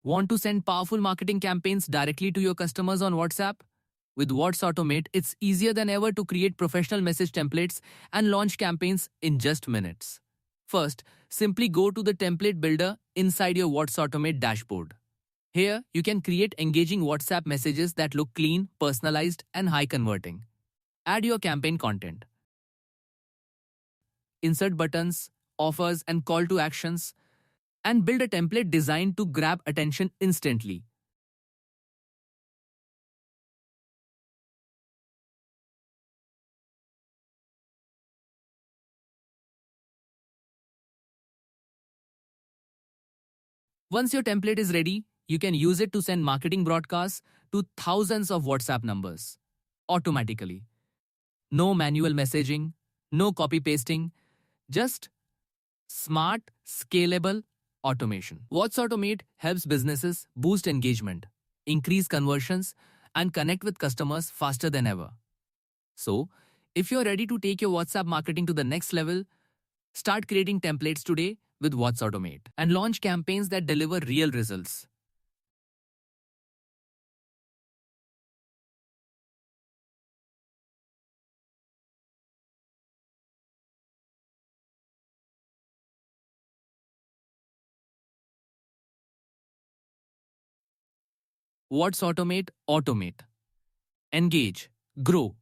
Want to send powerful marketing campaigns directly to your customers on WhatsApp? With WattsAutomate, it's easier than ever to create professional message templates and launch campaigns in just minutes. First, simply go to the template builder inside your WattsAutomate dashboard. Here, you can create engaging WhatsApp messages that look clean, personalized, and high converting. Add your campaign content. Insert buttons, offers, and call to actions, and build a template designed to grab attention instantly. Once your template is ready, you can use it to send marketing broadcasts to thousands of WhatsApp numbers automatically. No manual messaging, no copy pasting, just smart, scalable automation. WattsAutomate helps businesses boost engagement, increase conversions, and connect with customers faster than ever. So, if you're ready to take your WhatsApp marketing to the next level, start creating templates today with WattsAutomate and launch campaigns that deliver real results. WattsAutomate? Automate. Engage. Grow.